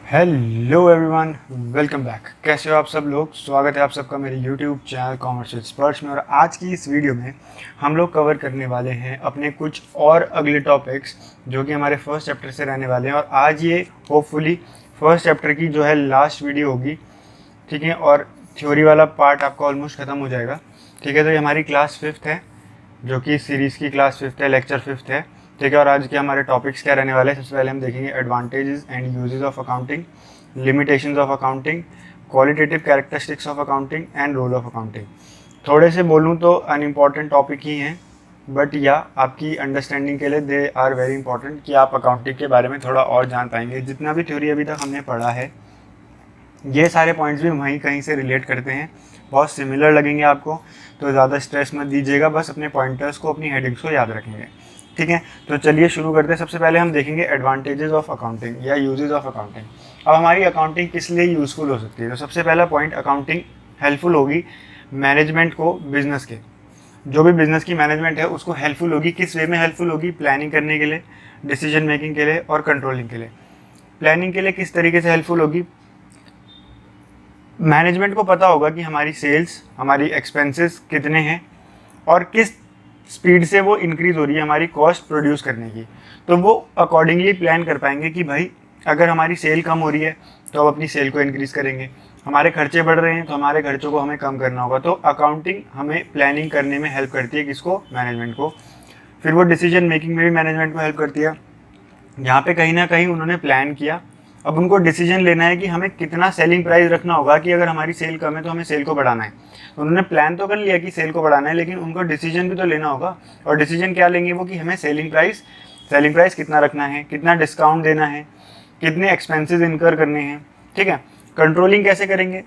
Hello everyone, welcome back. कैसे हो आप सब लोग? स्वागत है आप सबका मेरे यूट्यूब चैनल कॉमर्स विद स्पर्श में। और आज की इस वीडियो में हम लोग कवर करने वाले हैं अपने कुछ और अगले टॉपिक्स जो कि हमारे फर्स्ट चैप्टर से रहने वाले हैं। और आज ये होपफुली फर्स्ट चैप्टर की जो है लास्ट वीडियो होगी, ठीक है। और थ्योरी वाला पार्ट आपका ऑलमोस्ट ख़त्म हो जाएगा, ठीक है। तो ये हमारी क्लास 5th है, जो कि सीरीज़ की क्लास 5th है, लेक्चर 5th है, ठीक है। और आज के हमारे टॉपिक्स क्या रहने वाले हैं? सबसे पहले हम देखेंगे advantages and uses of accounting, limitations of accounting, qualitative characteristics of accounting and role of accounting. थोड़े से बोलूँ तो अनइम्पॉर्टेंट टॉपिक ही हैं, बट या आपकी अंडरस्टैंडिंग के लिए दे आर वेरी इंपॉर्टेंट कि आप अकाउंटिंग के बारे में थोड़ा और जान पाएंगे। जितना भी थ्योरी अभी तक हमने पढ़ा है, ये सारे पॉइंट्स भी वहीं कहीं से रिलेट करते हैं, बहुत सिमिलर लगेंगे आपको। तो ज़्यादा स्ट्रेस मत दीजिएगा, बस अपने पॉइंटर्स को, अपनी हेडिंग्स को याद रखेंगे, ठीक है। तो चलिए शुरू करते हैं। सबसे पहले हम देखेंगे एडवांटेजेस ऑफ अकाउंटिंग या यूजेस ऑफ अकाउंटिंग। अब हमारी अकाउंटिंग किस लिए यूज़फुल हो सकती है? तो सबसे पहला पॉइंट, अकाउंटिंग हेल्पफुल होगी मैनेजमेंट को, बिजनेस के जो भी बिजनेस की मैनेजमेंट है उसको हेल्पफुल होगी। किस वे में हेल्पफुल होगी? प्लानिंग करने के लिए, डिसीजन मेकिंग के लिए और कंट्रोलिंग के लिए। प्लानिंग के लिए किस तरीके से हेल्पफुल होगी? मैनेजमेंट को पता होगा कि हमारी सेल्स, हमारी एक्सपेंसेस कितने हैं और किस स्पीड से वो इंक्रीज़ हो रही है हमारी कॉस्ट प्रोड्यूस करने की। तो वो अकॉर्डिंगली प्लान कर पाएंगे कि भाई अगर हमारी सेल कम हो रही है तो अब अपनी सेल को इंक्रीज़ करेंगे, हमारे खर्चे बढ़ रहे हैं तो हमारे खर्चों को हमें कम करना होगा। तो अकाउंटिंग हमें प्लानिंग करने में हेल्प करती है, किसको? मैनेजमेंट को। फिर वो डिसीजन मेकिंग में भी मैनेजमेंट को हेल्प करती है। यहाँ पे कहीं ना कहीं उन्होंने प्लान किया, अब उनको डिसीजन लेना है कि हमें कितना सेलिंग प्राइस रखना होगा कि अगर हमारी सेल कम है तो हमें सेल को बढ़ाना है। तो उन्होंने प्लान तो कर लिया कि सेल को बढ़ाना है, लेकिन उनको डिसीजन भी तो लेना होगा। और डिसीजन क्या लेंगे वो? कि हमें सेलिंग प्राइस कितना रखना है, कितना डिस्काउंट देना है, कितने एक्सपेंसेस इनकर करने हैं, ठीक है। कंट्रोलिंग कैसे करेंगे?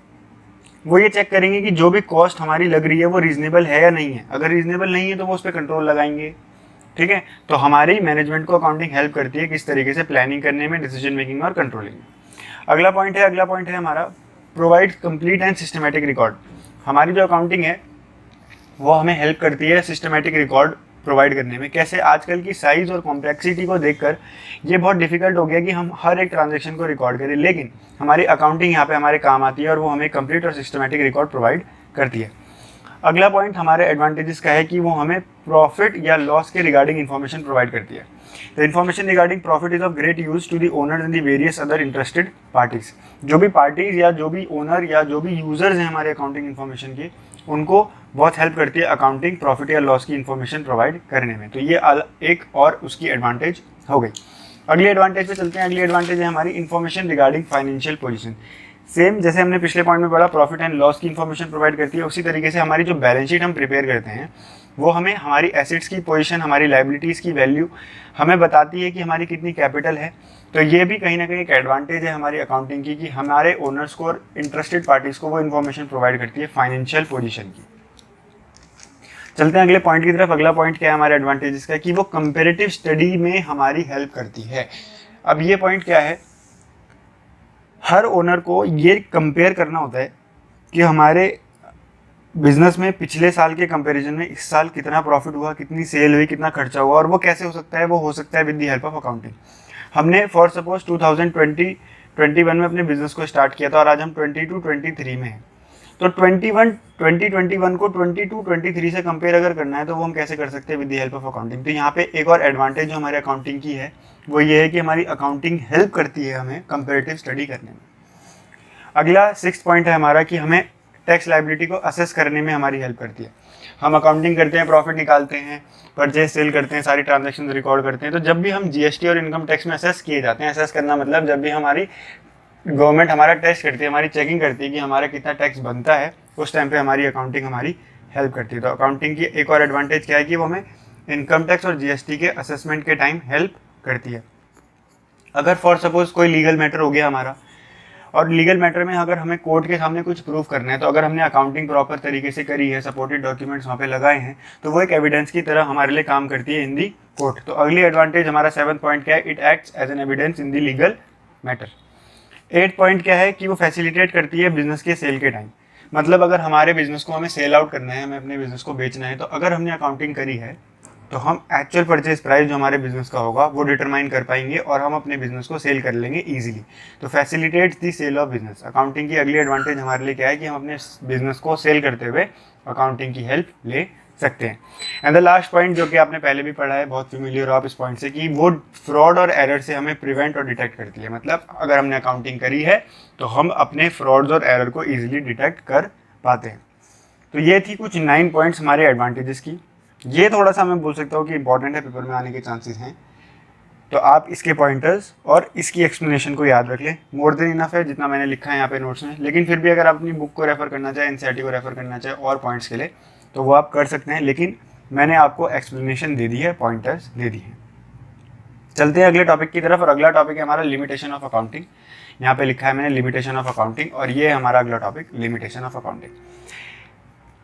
वो ये चेक करेंगे कि जो भी कॉस्ट हमारी लग रही है वो रीजनेबल है या नहीं है। अगर रीजनेबल नहीं है तो वो उस पर कंट्रोल लगाएंगे, ठीक है। तो हमारी मैनेजमेंट को अकाउंटिंग हेल्प करती है किस तरीके से? प्लानिंग करने में, डिसीजन मेकिंग में और कंट्रोलिंग में। अगला पॉइंट है हमारा provide complete and systematic record. हमारी जो अकाउंटिंग है वो हमें हेल्प करती है सिस्टमेटिक रिकॉर्ड प्रोवाइड करने में। कैसे? आजकल की साइज़ और कॉम्प्लेक्सिटी को देखकर ये बहुत डिफिकल्ट हो गया कि हम हर एक ट्रांजेक्शन को रिकॉर्ड करें, लेकिन हमारी अकाउंटिंग यहाँ पे हमारे काम आती है और वो हमें कंप्लीट और सिस्टमेटिक रिकॉर्ड प्रोवाइड करती है। अगला पॉइंट हमारे एडवांटेजेस का है कि वो हमें प्रॉफिट या लॉस के रिगार्डिंग इन्फॉर्मेशन प्रोवाइड करती है। The information regarding profit is of great use to the owners and the various other interested parties. जो भी पार्टीज या जो भी ओनर या जो भी यूजर्स हैं हमारे अकाउंटिंग इन्फॉर्मेशन के, उनको बहुत हेल्प करती है अकाउंटिंग प्रॉफिट या लॉस की इन्फॉर्मेशन प्रोवाइड करने में। तो ये एक और उसकी एडवांटेज हो गई। अगली एडवांटेज पे चलते हैं। अगली एडवांटेज है हमारी information regarding financial position. Same जैसे हमने पिछले पॉइंट में पढ़ा, प्रॉफिट एंड लॉस की इन्फॉर्मेशन प्रोवाइड करती है, उसी तरीके से हमारी जो बैलेंस शीट हम प्रिपेयर करते हैं वो हमें हमारी एसेट्स की पोजीशन, हमारी लायबिलिटीज़ की वैल्यू हमें बताती है कि हमारी कितनी कैपिटल है। तो ये भी कहीं ना कहीं एक एडवांटेज है हमारी अकाउंटिंग की कि हमारे ओनर्स को और इंटरेस्टेड पार्टीज़ को वो इन्फॉर्मेशन प्रोवाइड करती है फाइनेंशियल पोजीशन की। चलते हैं अगले पॉइंट की तरफ। अगला पॉइंट क्या है हमारे एडवांटेजेस का? कि वो कंपेरेटिव स्टडी में हमारी हेल्प करती है। अब ये पॉइंट क्या है? हर ओनर को ये कंपेयर करना होता है कि हमारे बिजनेस में पिछले साल के कंपैरिजन में इस साल कितना प्रॉफिट हुआ, कितनी सेल हुई, कितना खर्चा हुआ। और वो कैसे हो सकता है? वो हो सकता है with the help of accounting. हमने फॉर सपोज 2021 में अपने बिजनेस को स्टार्ट किया था और आज हम 22-23 में हैं। तो 2021 को 22-23 से कंपेयर अगर करना है तो वो हम कैसे कर सकते हैं? With the help of accounting. तो यहाँ पे एक और एडवांटेज जो हमारे अकाउंटिंग की है वो ये है कि हमारी अकाउंटिंग हेल्प करती है हमें कंपेरेटिव स्टडी करने में। अगला 6th पॉइंट है हमारा कि हमें टैक्स लायबिलिटी को असेस करने में हमारी हेल्प करती है। हम अकाउंटिंग करते हैं, प्रॉफिट निकालते हैं, परचेज सेल करते हैं, सारी ट्रांजैक्शन रिकॉर्ड करते हैं। तो जब भी हम जीएसटी और इनकम टैक्स में असेस किए जाते हैं, असेस करना मतलब जब भी हमारी गवर्नमेंट हमारा टेस्ट करती है, हमारी चेकिंग करती है कि हमारा कितना टैक्स बनता है, उस टाइम पे हमारी अकाउंटिंग हमारी हेल्प करती है। तो अकाउंटिंग की एक और एडवांटेज क्या है कि वो हमें इनकम टैक्स और जीएसटी के असेसमेंट के टाइम हेल्प करती है। अगर फॉर सपोज कोई लीगल मैटर हो गया हमारा, और लीगल मैटर में अगर हमें कोर्ट के सामने कुछ प्रूफ करना है, तो अगर हमने अकाउंटिंग प्रॉपर तरीके से करी है, सपोर्टेड डॉक्यूमेंट्स वहाँ पे लगाए हैं, तो वो एक एविडेंस की तरह हमारे लिए काम करती है इन दी कोर्ट। तो अगली एडवांटेज हमारा 7th पॉइंट क्या है? It acts as an evidence in the legal matter. 8th point क्या है? कि वो फैसिलिटेट करती है बिजनेस के सेल के टाइम। मतलब अगर हमारे बिजनेस को हमें सेल आउट करना है, हमें अपने बिजनेस को बेचना है, तो अगर हमने अकाउंटिंग करी है तो हम एक्चुअल परचेज प्राइस जो हमारे बिजनेस का होगा वो डिटरमाइन कर पाएंगे और हम अपने बिजनेस को सेल कर लेंगे ईजिली। तो facilitates the sale of business. Accounting की अगली एडवांटेज हमारे लिए क्या है कि हम अपने बिजनेस को सेल करते हुए अकाउंटिंग की हेल्प ले सकते हैं। एंड द लास्ट पॉइंट जो कि आपने पहले भी पढ़ा है, बहुत फेमिलियर हो आप इस पॉइंट से, कि वो फ्रॉड और एरर से हमें प्रिवेंट और डिटेक्ट करती है। मतलब अगर हमने अकाउंटिंग करी है तो हम अपने फ्रॉड्स और एरर को ईजिली डिटेक्ट कर पाते हैं। तो ये थी कुछ 9 पॉइंट्स हमारे एडवांटेजेस की। ये थोड़ा सा मैं बोल सकता हूँ कि इंपॉर्टेंट है, पेपर में आने के चांसेस हैं, तो आप इसके पॉइंटर्स और इसकी एक्सप्लेनेशन को याद रख लें। मोर देन इनफ है जितना मैंने लिखा है यहाँ पे नोट्स में, लेकिन फिर भी अगर आप अपनी बुक को रेफर करना चाहें, एनसीईआरटी को रेफर करना चाहें और पॉइंट्स के लिए, तो वो आप कर सकते हैं, लेकिन मैंने आपको एक्सप्लेनेशन दे दी है, पॉइंटर्स दे दी हैं। चलते हैं अगले टॉपिक की तरफ, और अगला टॉपिक है हमारा लिमिटेशन ऑफ अकाउंटिंग। यहाँ पे लिखा है मैंने लिमिटेशन ऑफ अकाउंटिंग, और ये हमारा अगला टॉपिक लिमिटेशन ऑफ अकाउंटिंग।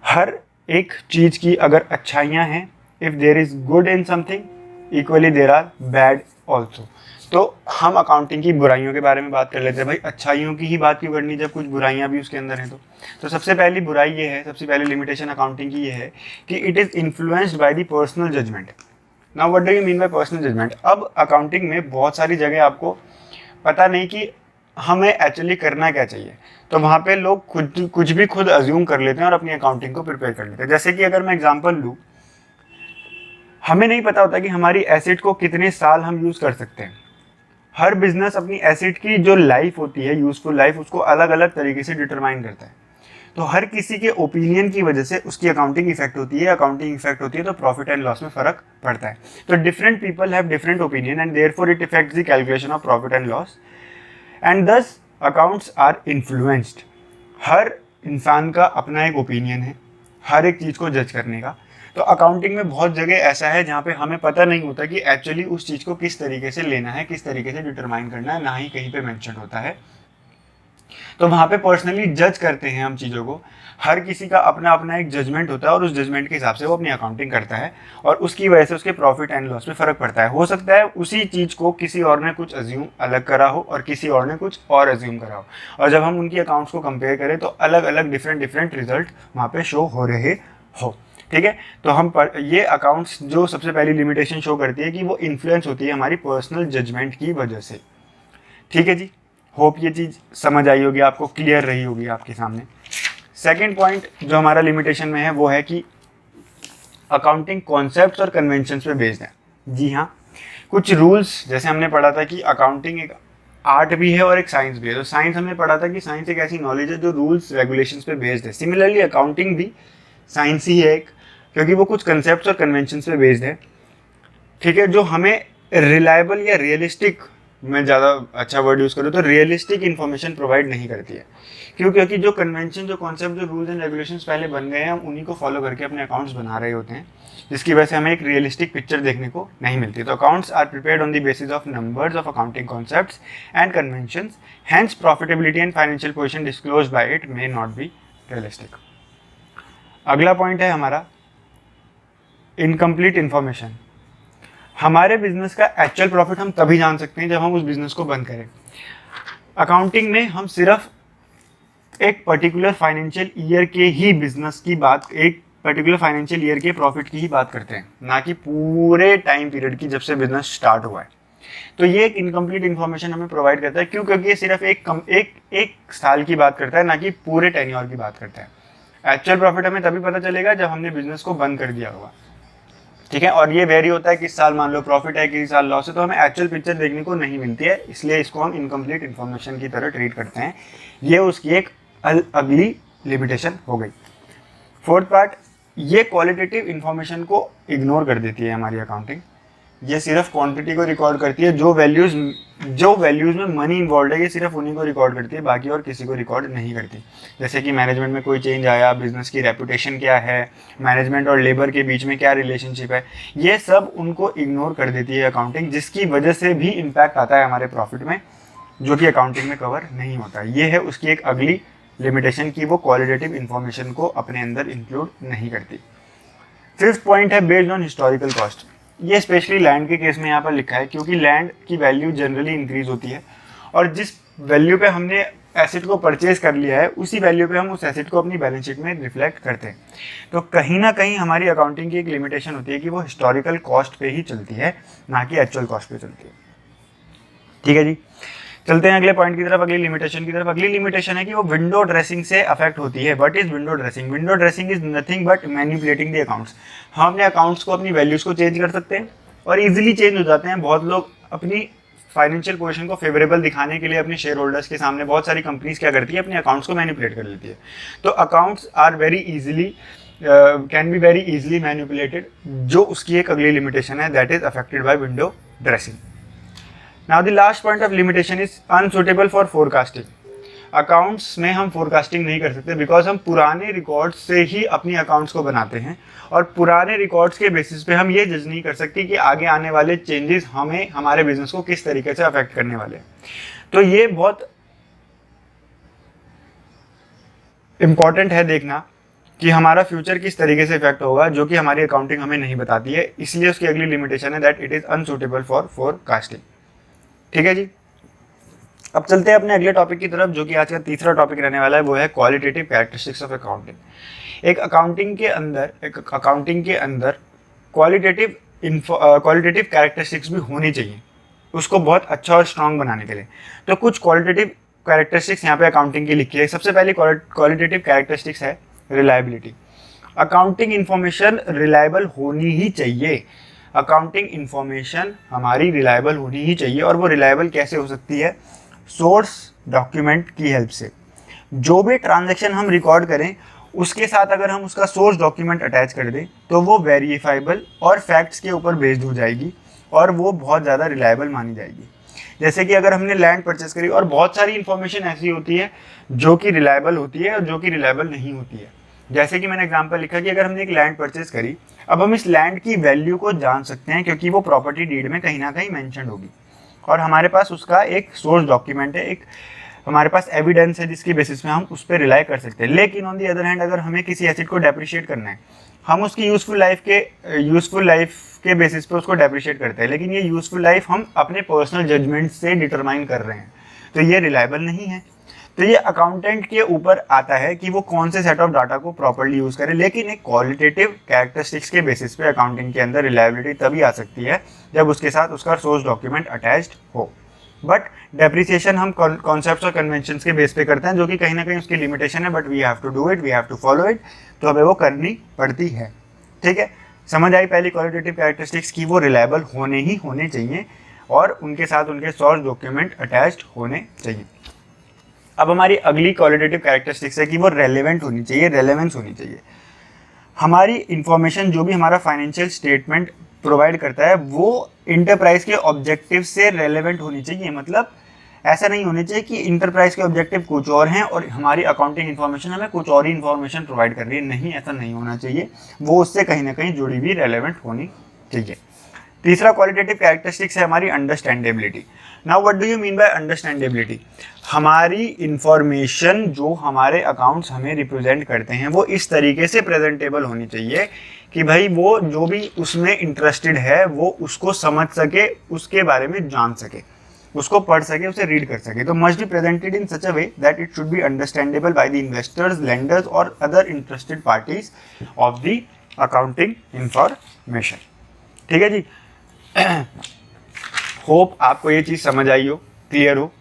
हर एक चीज की अगर अच्छाइयाँ हैं, if there is good in something equally there are bad also. तो हम अकाउंटिंग की बुराइयों के बारे में बात कर लेते हैं। भाई अच्छाइयों की ही बात क्यों करनी जब कुछ बुराइयां भी उसके अंदर हैं। तो सबसे पहली बुराई ये है, सबसे पहली लिमिटेशन अकाउंटिंग की ये है कि it is influenced by the personal judgement. Now what do you mean by personal judgement? अब अकाउंटिंग में बहुत सारी जगह आपको पता नहीं कि हमें एक्चुअली करना क्या चाहिए, तो वहाँ पे लोग कुछ भी खुद अज्यूम कर लेते हैं और अपनी अकाउंटिंग को प्रिपेयर कर लेते हैं। जैसे कि अगर मैं एग्जांपल लूँ, हमें नहीं पता होता कि हमारी एसेट को कितने साल हम यूज़ कर सकते हैं। हर बिजनेस अपनी एसेट की जो लाइफ होती है, यूजफुल लाइफ, उसको अलग अलग तरीके से डिटरमाइन करता है। तो हर किसी के ओपिनियन की वजह से उसकी अकाउंटिंग इफेक्ट होती है, अकाउंटिंग इफेक्ट होती है, तो प्रॉफिट एंड लॉस में फर्क पड़ता है। तो different people have different opinion and therefore it effects the calculation of profit and loss and दस अकाउंट्स आर इन्फ्लुएंस्ड। हर इंसान का अपना एक ओपिनियन है हर एक चीज़ को जज करने का। तो अकाउंटिंग में बहुत जगह ऐसा है जहाँ पे हमें पता नहीं होता कि एक्चुअली उस चीज़ को किस तरीके से लेना है, किस तरीके से डिटरमाइन करना है, ना ही कहीं पे मेंशन होता है। तो वहाँ पे पर्सनली जज करते हैं हम चीज़ों को। हर किसी का अपना अपना एक जजमेंट होता है और उस जजमेंट के हिसाब से वो अपनी अकाउंटिंग करता है, और उसकी वजह से उसके प्रॉफिट एंड लॉस में फ़र्क पड़ता है। हो सकता है उसी चीज़ को किसी और ने कुछ अज्यूम अलग करा हो और किसी और ने कुछ और अज्यूम करा हो, और जब हम उनकी अकाउंट्स को कंपेयर करें तो अलग अलग डिफरेंट रिजल्ट वहाँ पे शो हो रहे हो। ठीक है, तो हम ये अकाउंट्स जो सबसे पहली लिमिटेशन शो करती है कि वो इन्फ्लुएंस होती है हमारी पर्सनल जजमेंट की वजह से। ठीक है जी, होप ये चीज़ समझ आई होगी आपको, क्लियर रही होगी आपके सामने। सेकंड पॉइंट जो हमारा लिमिटेशन में है वो है कि अकाउंटिंग कॉन्सेप्ट्स और कन्वेंशंस पे बेस्ड है। जी हाँ, कुछ रूल्स, जैसे हमने पढ़ा था कि अकाउंटिंग एक आर्ट भी है और एक साइंस भी है। तो साइंस हमने पढ़ा था कि साइंस एक ऐसी नॉलेज है जो रूल्स रेगुलेशंस पे बेस्ड है। सिमिलरली अकाउंटिंग भी साइंस ही है एक, क्योंकि वो कुछ कंसेप्ट्स और कन्वेंशंस पे बेस्ड है। ठीक है, जो हमें रिलायबल या रियलिस्टिक, मैं ज़्यादा अच्छा वर्ड यूज़ करूँ तो रियलिस्टिक इन्फॉर्मेशन प्रोवाइड नहीं करती है। क्यों? क्योंकि जो कन्वेंशन, जो कॉन्सेप्ट, जो रूल्स एंड रेगुलेशंस पहले बन गए हैं, हम उन्हीं को फॉलो करके अपने अकाउंट्स बना रहे होते हैं, जिसकी वजह से हमें एक रियलिस्टिक पिक्चर देखने को नहीं मिलती। तो accounts are prepared on the basis of numbers of accounting concepts and conventions, hence profitability and financial position disclosed by it may not be realistic. अगला पॉइंट है हमारा इनकम्प्लीट इन्फॉर्मेशन। हमारे बिजनेस का एक्चुअल प्रॉफिट हम तभी जान सकते हैं जब हम उस बिजनेस को बंद करें। अकाउंटिंग में हम सिर्फ एक पर्टिकुलर फाइनेंशियल ईयर के ही बिजनेस की बात, एक पर्टिकुलर फाइनेंशियल ईयर के प्रॉफिट की ही बात करते हैं, ना कि पूरे टाइम पीरियड की जब से बिजनेस स्टार्ट हुआ है। तो ये एक इनकम्प्लीट इन्फॉर्मेशन हमें प्रोवाइड करता है। क्यों? क्योंकि ये सिर्फ एक साल की बात करता है, ना कि पूरे टेन्योर की बात करता है। एक्चुअल प्रॉफिट हमें तभी पता चलेगा जब हमने बिजनेस को बंद कर दिया होगा। ठीक है, और ये वेरी होता है किस साल मान लो प्रॉफिट है, किस साल लॉस है, तो हमें एक्चुअल पिक्चर देखने को नहीं मिलती है, इसलिए इसको हम इनकम्प्लीट इन्फॉर्मेशन की तरह ट्रीट करते हैं। ये उसकी एक अगली लिमिटेशन हो गई। फोर्थ पार्ट, ये क्वालिटेटिव इन्फॉर्मेशन को इग्नोर कर देती है हमारी अकाउंटिंग। ये सिर्फ क्वांटिटी को रिकॉर्ड करती है, जो वैल्यूज़ में मनी इन्वॉल्व है ये सिर्फ उन्हीं को रिकॉर्ड करती है, बाकी और किसी को रिकॉर्ड नहीं करती। जैसे कि मैनेजमेंट में कोई चेंज आया, बिजनेस की रेपुटेशन क्या है, मैनेजमेंट और लेबर के बीच में क्या रिलेशनशिप है, ये सब उनको इग्नोर कर देती है अकाउंटिंग, जिसकी वजह से भी इम्पैक्ट आता है हमारे प्रॉफिट में, जो कि अकाउंटिंग में कवर नहीं होता। ये है उसकी एक अगली लिमिटेशन की वो क्वालिटेटिव इन्फॉर्मेशन को अपने अंदर इंक्लूड नहीं करती। फिफ्थ पॉइंट है बेस्ड ऑन हिस्टोरिकल कॉस्ट। ये स्पेशली लैंड के केस में यहाँ पर लिखा है, क्योंकि लैंड की वैल्यू जनरली इंक्रीज होती है, और जिस वैल्यू पे हमने एसेट को परचेज कर लिया है उसी वैल्यू पे हम उस एसेट को अपनी बैलेंस शीट में रिफ्लेक्ट करते हैं। तो कहीं ना कहीं हमारी अकाउंटिंग की एक लिमिटेशन होती है कि वो हिस्टोरिकल कॉस्ट पे ही चलती है, ना कि एक्चुअल कॉस्ट पे चलती है। ठीक है जी, चलते हैं अगले पॉइंट की तरफ, अगली लिमिटेशन की तरफ। अगली लिमिटेशन है कि वो विंडो ड्रेसिंग से अफेक्ट होती है। What is window dressing? Window dressing is nothing but manipulating the accounts. हम अपने अकाउंट्स को, अपनी वैल्यूज को चेंज कर सकते हैं और इजीली चेंज हो जाते हैं। बहुत लोग अपनी फाइनेंशियल पोजीशन को फेवरेबल दिखाने के लिए अपने शेयर होल्डर्स के सामने, बहुत सारी कंपनीज क्या करती है, अपने अकाउंट्स को मैनिपुलेट कर लेती है। तो accounts are very easily can be very easily manipulated, जो उसकी एक अगली लिमिटेशन है, that is affected by window dressing. Now the last point of limitation is unsuitable for forecasting. Accounts में हम फोरकास्टिंग नहीं कर सकते बिकॉज हम पुराने रिकॉर्ड्स से ही अपनी अकाउंट्स को बनाते हैं और पुराने रिकॉर्ड्स के बेसिस पे हम ये जज नहीं कर सकते कि आगे आने वाले चेंजेस हमें, हमारे बिजनेस को किस तरीके से अफेक्ट करने वाले हैं। तो ये बहुत इंपॉर्टेंट है देखना कि हमारा फ्यूचर किस तरीके से इफेक्ट होगा, जो कि हमारी अकाउंटिंग हमें नहीं बताती है। इसलिए उसकी अगली लिमिटेशन है that it is unsuitable for forecasting. ठीक है जी, अब चलते हैं अपने अगले टॉपिक की तरफ, जो कि आज का तीसरा टॉपिक रहने वाला है, वो है क्वालिटेटिव कैरेक्टरिस्टिक्स ऑफ अकाउंटिंग। एक अकाउंटिंग के अंदर क्वालिटेटिव कैरेक्टरिस्टिक्स भी होनी चाहिए, उसको बहुत अच्छा और स्ट्रांग बनाने के लिए। तो कुछ क्वालिटेटिव कैरेक्टरिस्टिक्स यहाँ पे अकाउंटिंग की लिखी है। सबसे पहली क्वालिटेटिव कैरेक्टरिस्टिक्स है रिलायबिलिटी। अकाउंटिंग इंफॉर्मेशन रिलायबल होनी ही चाहिए। अकाउंटिंग इंफॉर्मेशन हमारी रिलायबल होनी ही चाहिए। और वो रिलायबल कैसे हो सकती है? सोर्स डॉक्यूमेंट की हेल्प से। जो भी ट्रांजैक्शन हम रिकॉर्ड करें उसके साथ अगर हम उसका सोर्स डॉक्यूमेंट अटैच कर दें तो वो वेरीफाइबल और फैक्ट्स के ऊपर बेस्ड हो जाएगी और वो बहुत ज़्यादा रिलायबल मानी जाएगी। जैसे कि अगर हमने लैंड परचेस करी, और बहुत सारी इन्फॉर्मेशन ऐसी होती है जो कि रिलायबल होती है और जो कि रिलायबल नहीं होती है। जैसे कि मैंने एग्जांपल लिखा कि अगर हमने एक लैंड परचेस करी, अब हम इस लैंड की वैल्यू को जान सकते हैं क्योंकि वो प्रॉपर्टी डीड में कहीं ना कहीं मेंशन होगी और हमारे पास उसका एक सोर्स डॉक्यूमेंट है, एक हमारे पास एविडेंस है जिसकी बेसिस में हम उस पर रिलाई कर सकते हैं। लेकिन ऑन दी अदर हैंड अगर हमें किसी एसेट को डेप्रिशिएट करना है, हम उसकी यूजफुल लाइफ के बेसिस पे उसको डेप्रिशिएट करते हैं, लेकिन ये यूजफुल लाइफ हम अपने पर्सनल जजमेंट से डिटरमाइन कर रहे हैं, तो ये रिलायबल नहीं है। तो ये अकाउंटेंट के ऊपर आता है कि वो कौन से सेट ऑफ डाटा को प्रॉपर्ली यूज करे। लेकिन एक क्वालिटेटिव कैरेक्टरिस्टिक्स के बेसिस पे अकाउंटिंग के अंदर रिलायबिलिटी तभी आ सकती है जब उसके साथ उसका सोर्स डॉक्यूमेंट अटैच्ड हो। बट डेप्रिसिएशन हम कॉन्सेप्ट्स और कन्वेंशंस के बेस पे करते हैं, जो कि कहीं ना कहीं उसकी लिमिटेशन है, but we have to do it, we have to follow it, तो हमें वो करनी पड़ती है। ठीक है, समझ आई पहली क्वालिटेटिव कैरेक्टरिस्टिक्स की वो रिलायबल होने चाहिए और उनके साथ उनके सोर्स डॉक्यूमेंट अटैच्ड होने चाहिए। अब हमारी अगली क्वालिटेटिव कैरेक्टरिस्टिक्स है कि वो रेलेवेंट होनी चाहिए, रेलेवेंस होनी चाहिए। हमारी इंफॉर्मेशन जो भी हमारा फाइनेंशियल स्टेटमेंट प्रोवाइड करता है वो इंटरप्राइज के ऑब्जेक्टिव से रेलेवेंट होनी चाहिए। मतलब ऐसा नहीं होना चाहिए कि इंटरप्राइज के ऑब्जेक्टिव कुछ और हैं और हमारी अकाउंटिंग इन्फॉर्मेशन हमें कुछ और ही इन्फॉर्मेशन प्रोवाइड कर रही है। नहीं, ऐसा नहीं होना चाहिए, वो उससे कहीं ना कहीं जुड़ी हुई रेलेवेंट होनी चाहिए। तीसरा क्वालिटेटिव कैरेक्टरिस्टिक्स है हमारी understandability. Now what do you mean bye understandability? हमारी इंफॉर्मेशन जो हमारे अकाउंट्स हमें रिप्रेजेंट करते हैं वो इस तरीके से प्रेजेंटेबल होनी चाहिए कि भाई वो जो भी उसमें इंटरेस्टेड है वो उसको समझ सके, उसके बारे में जान सके, उसको पढ़ सके, उसे रीड कर सके। तो must be presented in such a way that it should be understandable by the investors, lenders और other interested parties of the accounting information. ठीक है जी, होप आपको ये चीज़ समझ आई हो, क्लियर हो।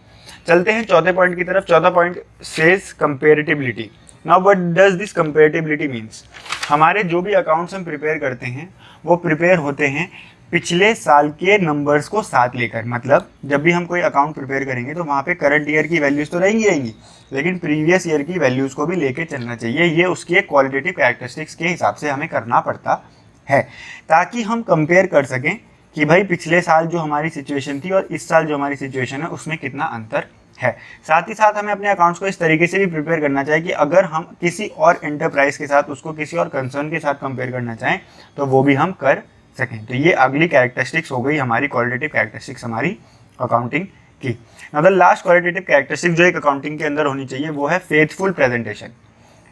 चलते हैं चौथे पॉइंट की तरफ। चौथा point says comparability. Now what does this comparability means? हमारे जो भी अकाउंट्स हम प्रिपेयर करते हैं वो प्रिपेयर होते हैं पिछले साल के नंबर्स को साथ लेकर। मतलब जब भी हम कोई अकाउंट प्रिपेयर करेंगे तो वहाँ पे करंट ईयर की वैल्यूज़ तो रहेंगी, लेकिन प्रीवियस ईयर की वैल्यूज़ को भी लेके चलना चाहिए। ये उसकी एक क्वालिटेटिव कैरेक्टरिस्टिक्स के हिसाब से हमें करना पड़ता है ताकि हम कंपेयर कर सकें कि भाई पिछले साल जो हमारी सिचुएशन थी और इस साल जो हमारी सिचुएशन है उसमें कितना अंतर है। साथ ही साथ हमें अपने अकाउंट्स को इस तरीके से भी प्रिपेयर करना चाहिए कि अगर हम किसी और एंटरप्राइज के साथ उसको किसी और कंसर्न के साथ कंपेयर करना चाहें तो वो भी हम कर सकें। तो ये अगली कैरेक्टरिस्टिक्स हो गई हमारी क्वालिटेटिव कैरेक्टरिस्टिक्स हमारी अकाउंटिंग की। Now the last qualitative characteristic जो एक अकाउंटिंग के अंदर होनी चाहिए वो है faithful presentation.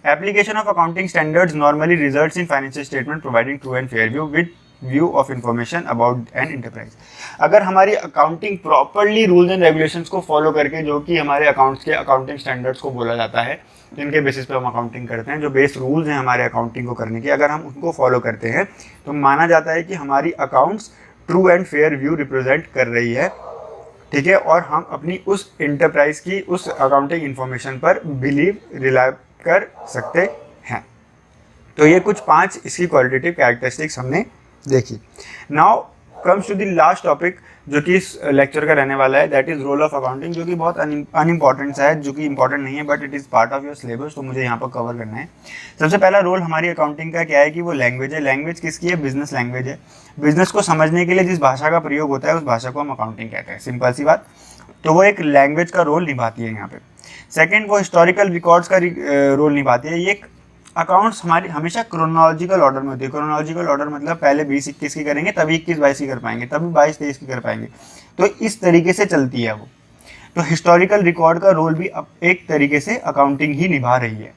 Application of accounting standards normally results in financial statement providing true and fair view with view of information about an enterprise. अगर हमारी accounting properly rules and regulations को फॉलो करके, जो कि हमारे अकाउंट्स के अकाउंटिंग स्टैंडर्ड्स को बोला जाता है, जिनके बेसिस पे हम अकाउंटिंग करते हैं, जो बेस रूल्स हैं हमारे अकाउंटिंग को करने के, अगर हम उनको फॉलो करते हैं तो माना जाता है कि हमारी accounts true and fair view represent कर रही है, ठीक है, और हम अपनी उस एंटरप्राइज की उस अकाउंटिंग इंफॉर्मेशन पर रिलाई कर सकते हैं। तो ये कुछ 5 इसकी क्वालिटेटिव कैरेक्टरिस्टिक्स हमने देखी। Now comes to the last topic जो कि इस लेक्चर का रहने वाला है, that is role of accounting, जो कि बहुत अनइम्पॉर्टेंट सा है, जो कि इंपॉर्टेंट नहीं है but it is part of your syllabus, तो मुझे यहाँ पर कवर करना है। सबसे पहला रोल हमारी अकाउंटिंग का क्या है कि वो लैंग्वेज है। लैंग्वेज किसकी है? बिजनेस लैंग्वेज है। बिजनेस को समझने के लिए जिस भाषा का प्रयोग होता है उस भाषा को हम अकाउंटिंग कहते हैं, सिंपल सी बात। तो वो एक लैंग्वेज का रोल निभाती है यहाँ पे। सेकेंड, वो हिस्टोरिकल रिकॉर्ड्स का रोल निभाती है। ये अकाउंट्स हमारी हमेशा क्रोनोलॉजिकल ऑर्डर में होती है। क्रोनोलॉजिकल ऑर्डर मतलब पहले 20-21 की करेंगे, तभी 21-22 की कर पाएंगे, तभी 22-23 की कर पाएंगे, तो इस तरीके से चलती है वो। तो हिस्टोरिकल रिकॉर्ड का रोल भी अब एक तरीके से अकाउंटिंग ही निभा रही है।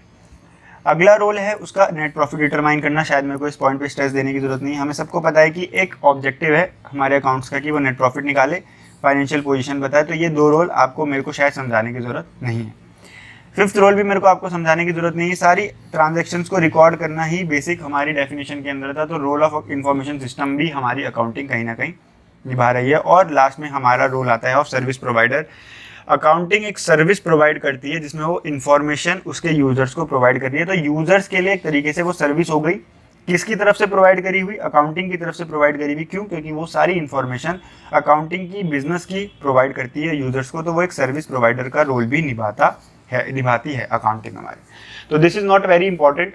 अगला रोल है उसका नेट प्रॉफिट डिटरमाइन करना। शायद मेरे को इस पॉइंट पे स्ट्रेस देने की जरूरत नहीं है, हमें सबको पता है कि एक ऑब्जेक्टिव है हमारे अकाउंट्स का कि वो नेट प्रॉफिट निकाले, फाइनेंशियल पोजीशन बताए। तो ये 2 रोल आपको मेरे को शायद समझाने की जरूरत नहीं है। 5th रोल भी मेरे को आपको समझाने की जरूरत नहीं है, सारी ट्रांजैक्शंस को रिकॉर्ड करना ही बेसिक हमारी डेफिनेशन के अंदर था। तो रोल ऑफ इंफॉर्मेशन सिस्टम भी हमारी अकाउंटिंग कहीं ना कहीं निभा रही है। और लास्ट में हमारा रोल आता है ऑफ सर्विस प्रोवाइडर। अकाउंटिंग एक सर्विस प्रोवाइड करती है जिसमें वो इन्फॉर्मेशन उसके यूजर्स को प्रोवाइड कर रही है। तो यूजर्स के लिए एक तरीके से वो सर्विस हो गई। किसकी तरफ से प्रोवाइड करी हुई? अकाउंटिंग की तरफ से प्रोवाइड करी हुई। क्यों? क्योंकि वो सारी इन्फॉर्मेशन अकाउंटिंग की, बिजनेस की प्रोवाइड करती है यूजर्स को। तो वो एक सर्विस प्रोवाइडर का रोल भी निभाती है अकाउंटिंग हमारी। तो this is not very important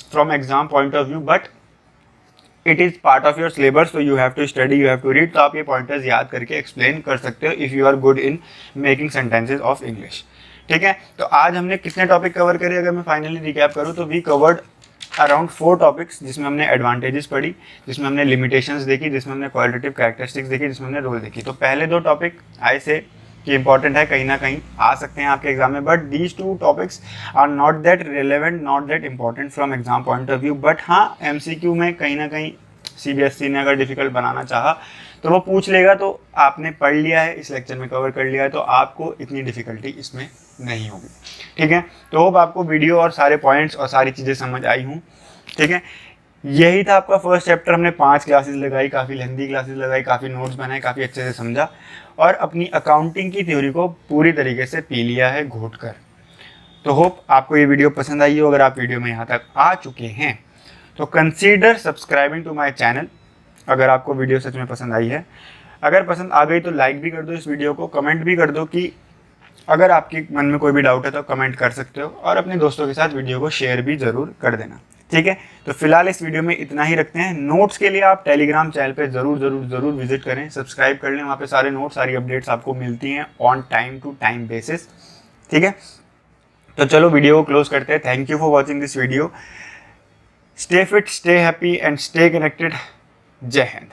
from exam point of view, but it is part of your syllabus, तो you have to study, you have to read. तो आप ये पॉइंटर्स याद करके एक्सप्लेन कर सकते हो if you are good in making sentences of English, ठीक है। तो आज हमने कितने टॉपिक कवर करे? अगर मैं फाइनली रिकैप करूँ तो वी कवर्ड अराउंड 4 टॉपिक्स, जिसमें हमने एडवांटेजेस पढ़ी, जिसमें हमने लिमिटेशंस देखी, जिसमें हमने क्वालिटेटिव कैरेक्टरिस्टिक्स देखी, जिसमें हमने रोल देखी। तो पहले 2 टॉपिक आई से कि इंपॉर्टेंट है, कहीं ना कहीं आ सकते हैं आपके एग्जाम में, but these 2 topics are not that relevant, not that important from exam point of view. But हाँ, MCQ में कहीं ना कहीं CBSE ने अगर डिफिकल्ट बनाना चाहा तो वो पूछ लेगा। तो आपने पढ़ लिया है, इस लेक्चर में कवर कर लिया है, तो आपको इतनी डिफिकल्टी इसमें नहीं होगी, ठीक है। तो होप आपको वीडियो और सारे पॉइंट्स और सारी चीज़ें समझ आई हूँ, ठीक है। यही था आपका फर्स्ट चैप्टर। हमने 5 क्लासेस लगाई, काफ़ी लेंथी क्लासेस लगाई, काफ़ी नोट्स बनाए, काफ़ी अच्छे से समझा और अपनी अकाउंटिंग की थ्योरी को पूरी तरीके से पी लिया है घोट कर। तो होप आपको ये वीडियो पसंद आई हो। अगर आप वीडियो में यहाँ तक आ चुके हैं तो consider subscribing to my channel, अगर आपको वीडियो सच में पसंद आई है। अगर पसंद आ गई तो लाइक भी कर दो इस वीडियो को, कमेंट भी कर दो कि अगर आपके मन में कोई भी डाउट है तो कमेंट कर सकते हो, और अपने दोस्तों के साथ वीडियो को शेयर भी ज़रूर कर देना, ठीक है। तो फिलहाल इस वीडियो में इतना ही रखते हैं। नोट्स के लिए आप टेलीग्राम चैनल पे ज़रूर विजिट करें, सब्सक्राइब कर लें। वहाँ पे सारे नोट्स, सारी अपडेट्स आपको मिलती हैं on time to time basis, ठीक है। तो चलो वीडियो को क्लोज करते हैं। Thank you for watching this video. Stay fit, stay happy and stay connected. जय हिंद।